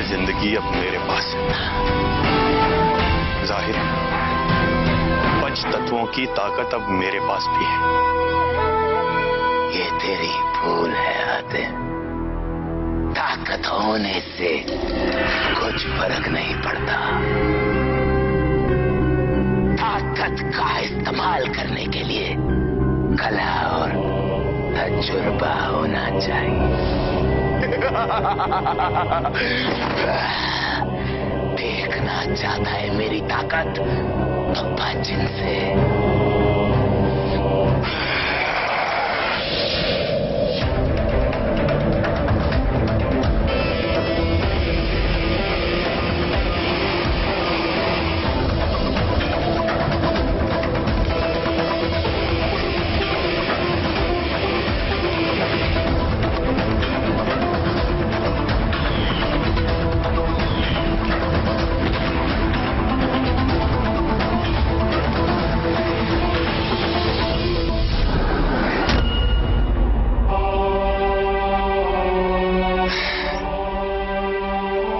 जिंदगी अब मेरे पास है। जाहिर है पंच तत्वों की ताकत अब मेरे पास भी है। ये तेरी भूल है आदित्य। ताकत होने से कुछ फर्क नहीं पड़ता। ताकत का इस्तेमाल करने के लिए कला और तजुर्बा होना चाहिए। देखना चाहता है मेरी ताकत तो बच इनसे।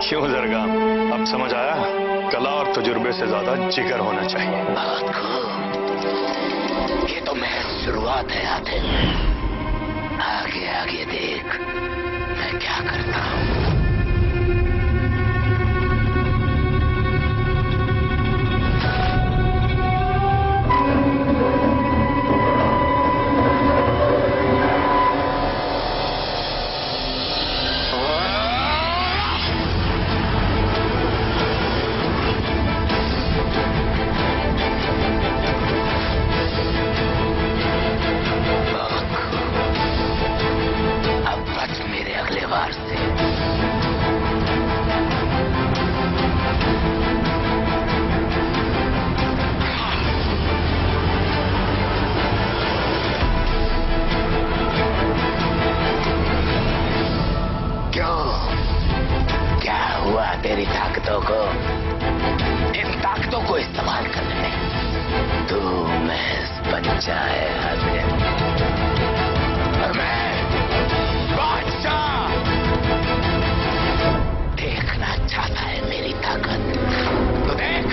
क्यों जरगा, अब समझ आया? कला और तजुर्बे से ज्यादा जिगर होना चाहिए। बहुत खूब। ये तो महज शुरुआत है आदित्य। आगे आगे देख मैं क्या करता हूँ। तेरी ताकतों को, इन ताकतों को इस्तेमाल करने में तू महज बच्चा है आदित्य और मैं बादशाह। देखना चाहता है मेरी ताकत तो देख।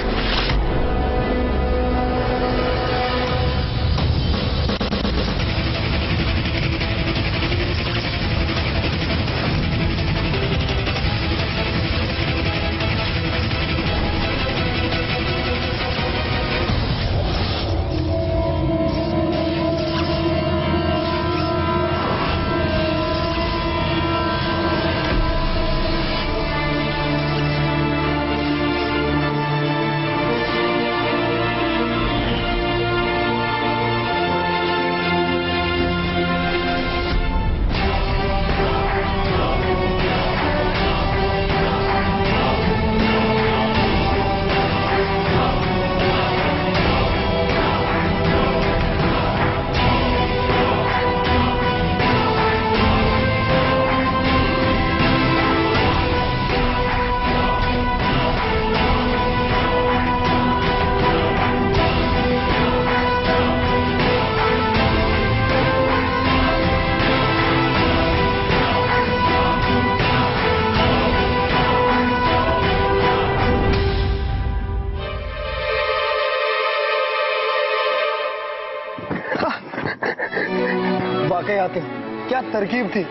वाकई आते क्या तरकीब थी।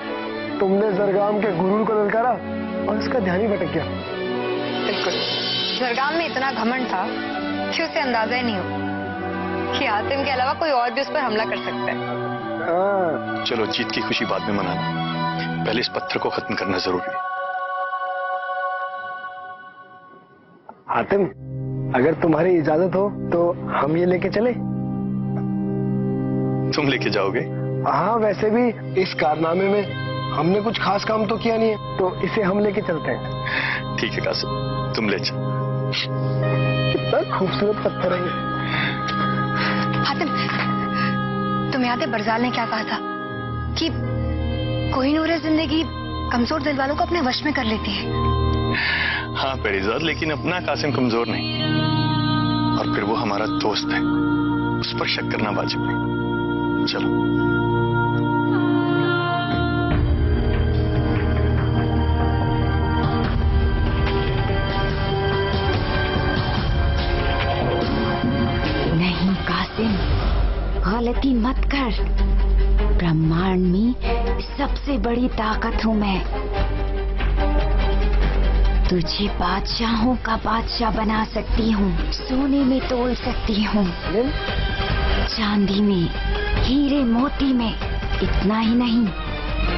तुमने जरगाम के गुरूर को ललकारा और उसका ध्यान ही भटक गया। बिल्कुल, जरगाम में इतना घमंड था कि उसे अंदाजा ही नहीं हो कि हातिम के अलावा कोई और भी उस पर हमला कर सकता है। चलो जीत की खुशी बाद में मनाना, पहले इस पत्थर को खत्म करना जरूरी है। हातिम, अगर तुम्हारी इजाजत हो तो हम ये लेके चले। तुम लेके जाओगे? हाँ, वैसे भी इस कारनामे में हमने कुछ खास काम तो किया नहीं है, तो इसे हम लेके चलते हैं। ठीक है कासिम, तुम ले चलो। कितना खूबसूरत पत्थर है ये। हातिम, तुम्हें याद है बरजाल ने क्या कहा था कि कोहिनूर जिंदगी कमजोर दिल वालों को अपने वश में कर लेती है। हाँ पेरीजाद, लेकिन अपना कासिम कमजोर नहीं, और फिर वो हमारा दोस्त है, उस पर शक करना वाजिब नहीं। चलो। गलती मत कर। ब्रह्मांड में सबसे बड़ी ताकत हूँ मैं। तुझे बादशाहों का बादशाह बना सकती हूँ, सोने में तोल सकती हूँ, चांदी में, हीरे मोती में। इतना ही नहीं,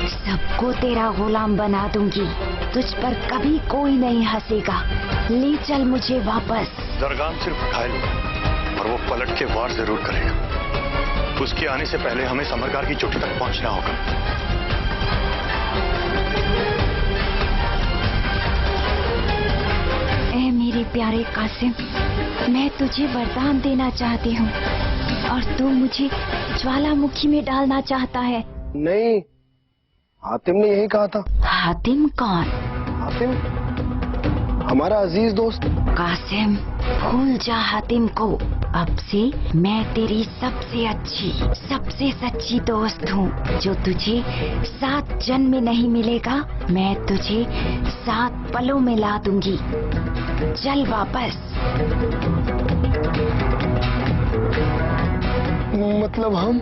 सबको तेरा गुलाम बना दूंगी। तुझ पर कभी कोई नहीं हंसेगा। ले चल मुझे वापस। जरगाम सिर्फ घायल होगा और वो पलट के वार जरूर करेगा। उसके आने से पहले हमें समरगार की चोटी तक पहुंचना होगा। ऐ मेरे प्यारे कासिम, मैं तुझे वरदान देना चाहती हूँ और तू मुझे ज्वालामुखी में डालना चाहता है। नहीं, हातिम ने यही कहा था। हातिम कौन? हातिम हमारा अजीज दोस्त। कासिम, भूल जा हातिम को। अब से मैं तेरी सबसे अच्छी, सबसे सच्ची दोस्त हूँ। जो तुझे 7 जन्म में नहीं मिलेगा, मैं तुझे 7 पलों में ला दूंगी। चल वापस। मतलब हम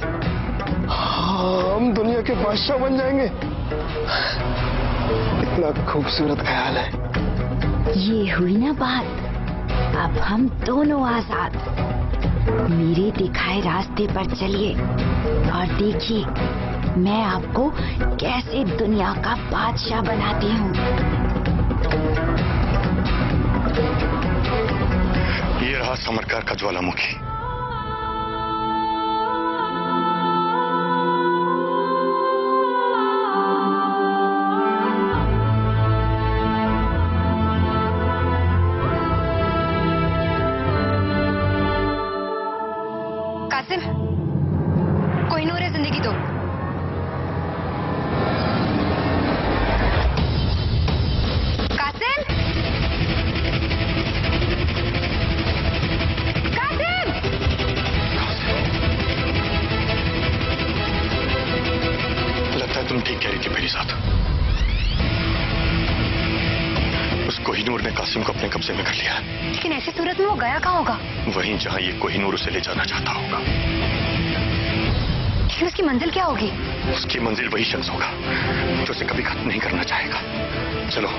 दुनिया के बादशाह बन जाएंगे। इतना खूबसूरत ख्याल है। ये हुई ना बात। अब हम दोनों आजाद। मेरे दिखाए रास्ते पर चलिए और देखिए मैं आपको कैसे दुनिया का बादशाह बनाती हूँ। ये रहा समरगार का ज्वालामुखी। कासिम, कोई नूर है जिंदगी दो। कासिम, कासिम, लगता है तुम ठीक कह रही थी मेरी साथ। उस कोहिनूर ने कासिम को अपने कब्जे में कर लिया। लेकिन ऐसी सूरत में वो गया कहाँ होगा? वहीं जहां ये कोहिनूर उसे ले जाना चाहता होगा। लेकिन उसकी मंजिल क्या होगी? उसकी मंजिल वही शख्स होगा जो उसे कभी खत्म नहीं करना चाहेगा। चलो।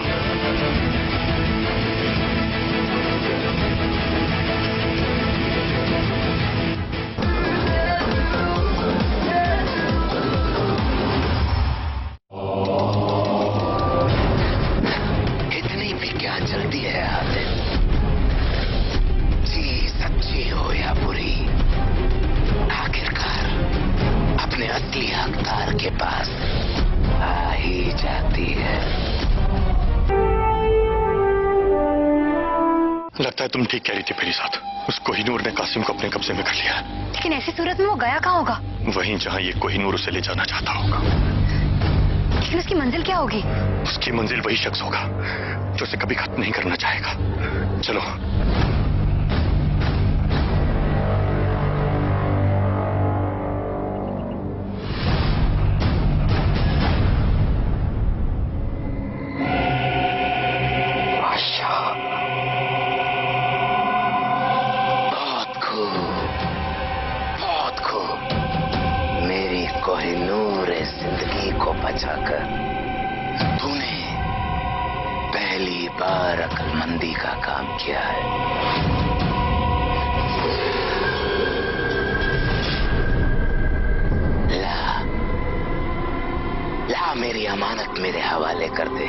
इतनी भी क्या जल्दी है हातिम? जी सच्ची हो या बुरी, आखिरकार अपने असली हकदार के पास आ ही जाती है। लगता है तुम ठीक कह रही थी मेरी साथ। उस कोहिनूर ने कासिम को अपने कब्जे में कर लिया। लेकिन ऐसी सूरत में वो गया कहाँ होगा? वहीं जहां ये कोहिनूर उसे ले जाना चाहता होगा। लेकिन उसकी मंजिल क्या होगी? उसकी मंजिल वही शख्स होगा जो उसे कभी खत्म नहीं करना चाहेगा। चलो। बहुत खूब, बहुत खूब। मेरी कोहिनूर जिंदगी को बचाकर तूने पहली बार अक्लमंदी का काम किया है। ला मेरी अमानत मेरे हवाले कर दे।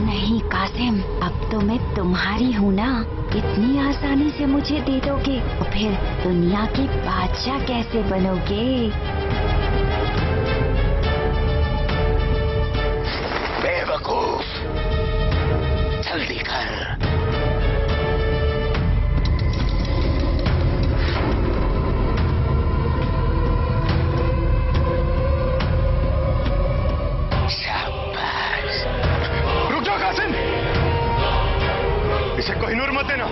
नहीं कासिम, अब तो मैं तुम्हारी हूँ ना। इतनी आसानी से मुझे दे दोगे तो फिर दुनिया के बादशाह कैसे बनोगे? बेवकूफ, जल्दी कर। शाबाश। रुक जाओ कासिम, इसे कोहिनूर मत देना।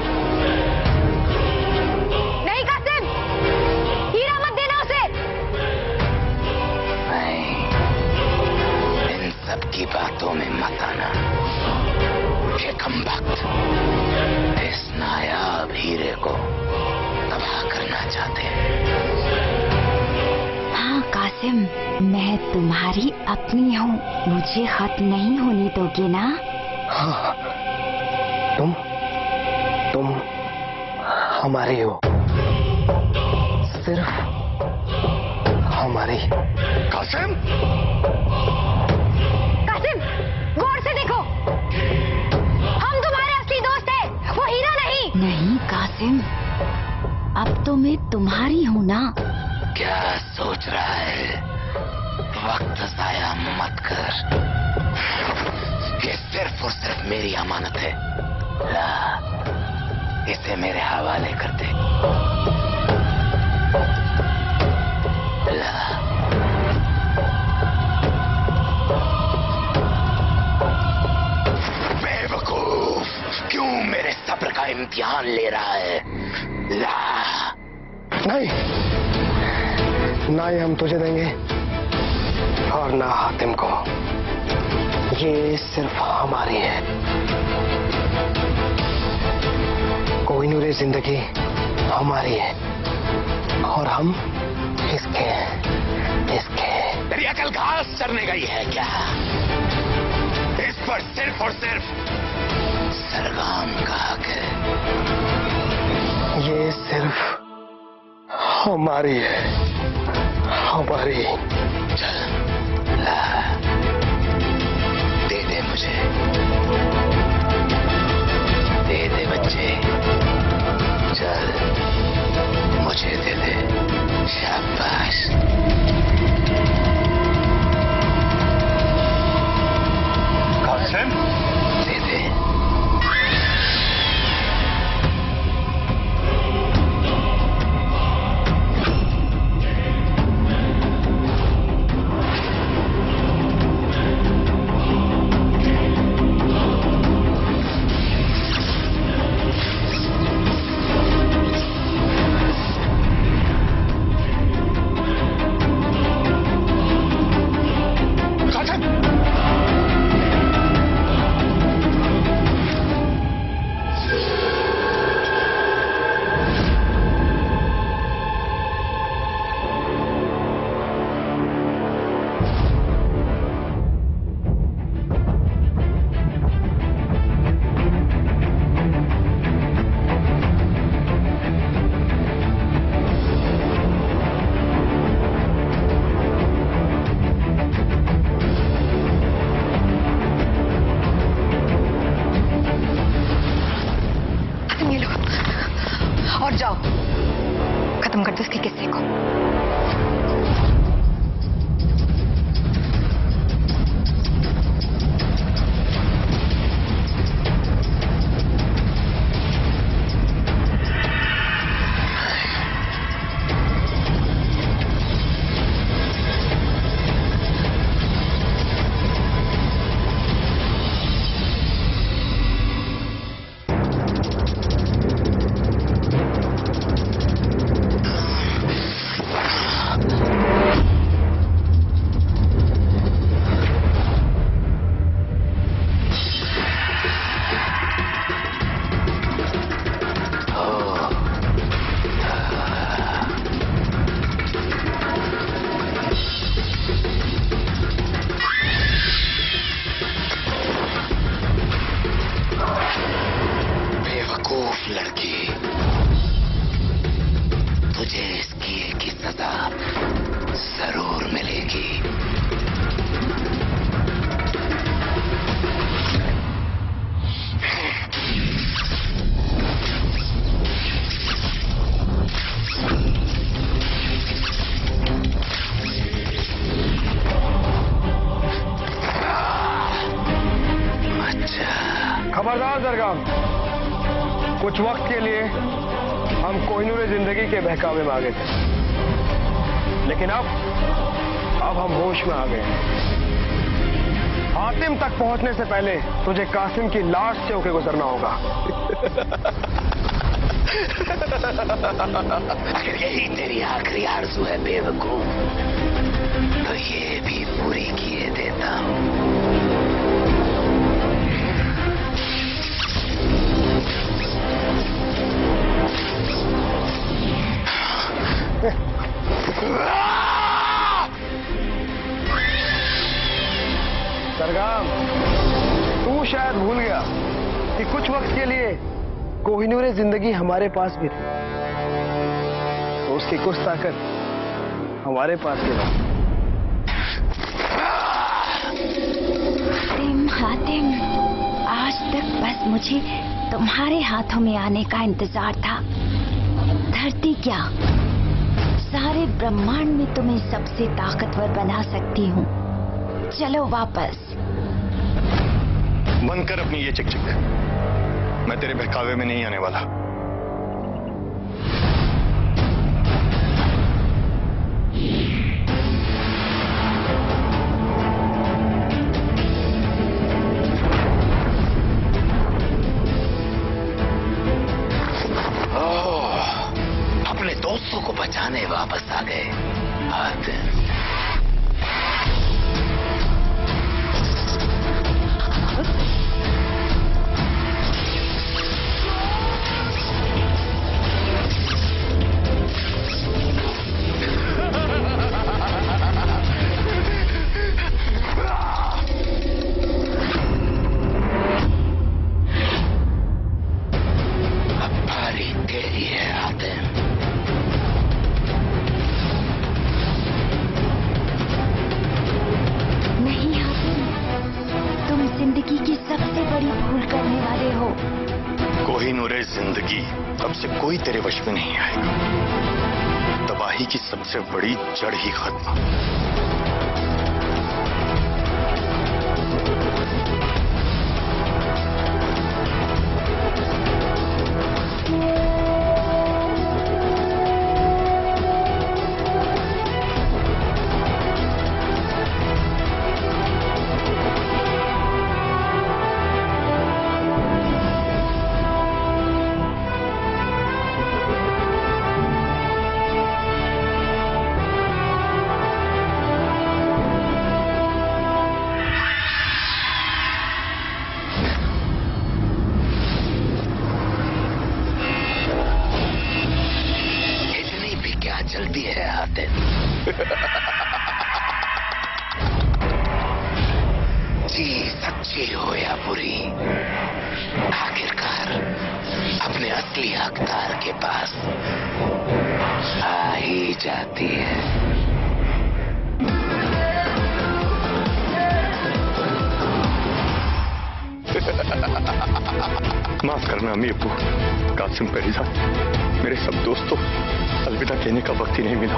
नहीं कासिम, हीरा मत देना उसे। नहीं, इन सब की बातों में मत आना। ये कमबख्त इस नायाब हीरे को तबाह करना चाहते हैं। कासिम, मैं तुम्हारी अपनी हूँ, मुझे खत नहीं होने दोगे ना? हाँ, तुम हमारी हो, सिर्फ हमारी। कासिम, कासिम, गौर से देखो, हम तुम्हारे असली दोस्त हैं, वो हीरा नहीं। नहीं कासिम, अब तो मैं तुम्हारी हूँ ना। क्या सोच रहा है? वक्त जाया मत कर, ये सिर्फ और सिर्फ मेरी अमानत है। ला, इसे मेरे हवाले कर दे। ला। बेवकूफ, क्यों मेरे सब्र का इम्तिहान ले रहा है? ला। नहीं, ना ही हम तुझे देंगे और ना हातिम को। ये सिर्फ हमारी है। कोहिनूर जिंदगी हमारी है और हम इसके तेरी अकल घास चरने गई है क्या? इस पर सिर्फ और सिर्फ सरगाम का हक है। ये सिर्फ हमारी है, हमारी। चल, ला, दे दे मुझे, दे दे बच्चे, चल मुझे दे दे। शाबाश। कासिम, दे दे। और जाओ, खत्म कर दो इसके किस्से को। लड़की, तुझे इस किए की सजा जरूर मिलेगी। खबरदार दरगाह, कुछ वक्त के लिए हम कोहिनूर जिंदगी के बहकावे में आ गए थे, लेकिन अब हम होश में आ गए हैं। हातिम तक पहुंचने से पहले तुझे कासिम की लाश से होकर गुजरना होगा। अगर यही तेरी आखिरी आरज़ू है बेवकूफ, तो ये भी पूरी किए देता हूं। कि कुछ वक्त के लिए कोहिनूर जिंदगी हमारे पास भी थी, तो उसकी कुछ ताकत हमारे पास भी थी। हातिम, आज तक बस मुझे तुम्हारे हाथों में आने का इंतजार था। धरती क्या, सारे ब्रह्मांड में तुम्हें सबसे ताकतवर बना सकती हूँ। चलो वापस। बंद कर अपनी ये चिक-चिक। मैं तेरे बहकावे में नहीं आने वाला। अपने दोस्तों को बचाने वापस आ गए हातिम। जिंदगी की सबसे बड़ी भूल करने वाले हो। कोहिनूर जिंदगी अब से कोई तेरे वश में नहीं आएगा। तबाही की सबसे बड़ी जड़ ही खत्म। जल्दी है हातिम। जी सच्ची हो या बुरी, आखिरकार अपने असली हकदार के पास आ ही जाती है। माफ करना अम्मी अब्बू, कासिम परीजाद, मेरे सब दोस्तों, अलविदा कहने का वक्त ही नहीं मिला।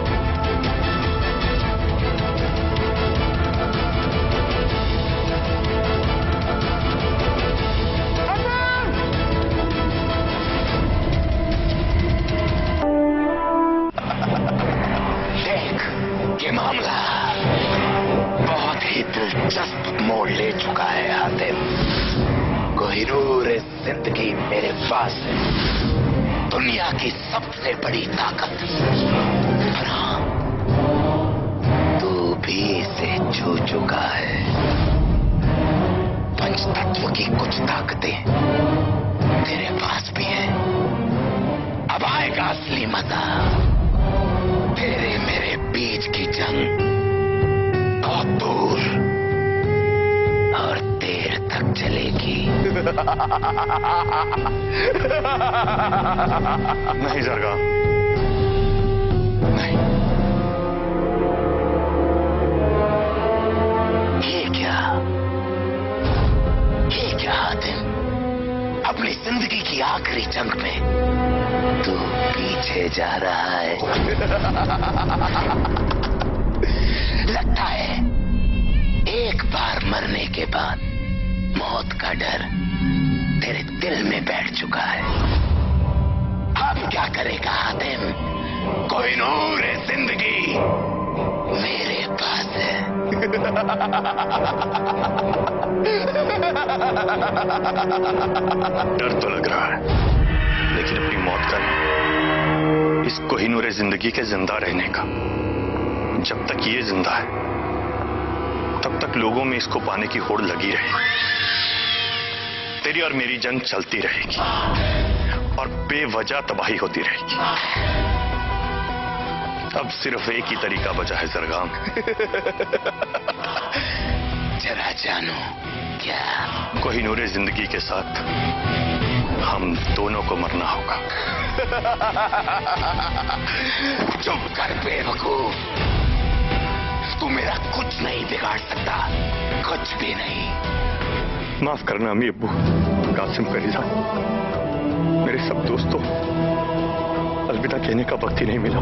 देख, ये मामला बहुत ही दिलचस्प मोड़ ले चुका है हातिम। कोहिनूर जिंदगी मेरे पास है, दुनिया की सबसे बड़ी ताकत। पर हाँ, तू भी इसे छू चुका है। पंचतत्व की कुछ ताकतें तेरे पास भी है। अब आएगा असली मजा। तेरे मेरे बीच की जंग बहुत दूर और देर तक चलेगी। नहीं जरगा, नहीं। ये क्या हातिम, अपनी जिंदगी की आखिरी जंग में तू पीछे जा रहा है। लगता है एक बार मरने के बाद मौत का डर तेरे दिल में बैठ चुका है। अब क्या करेगा हातिम? कोहिनूर जिंदगी मेरे पास है। डर तो लग रहा है, लेकिन अपनी मौत का नहीं, इस कोहिनूर जिंदगी के जिंदा रहने का। जब तक ये जिंदा है, तब तक लोगों में इसको पाने की होड़ लगी रहेगी। तेरी और मेरी जंग चलती रहेगी और बेवजह तबाही होती रहेगी। अब सिर्फ एक ही तरीका बचा है सरगाम। जरा जानो क्या? कोहिनूर जिंदगी के साथ हम दोनों को मरना होगा। चुप कर बेवकूफ, तू मेरा कुछ नहीं बिगाड़ सकता, कुछ भी नहीं। माफ करना अम्मी अब्बू, कासिम करीजा, मेरे सब दोस्तों, अलविदा कहने का वक्त ही नहीं मिला।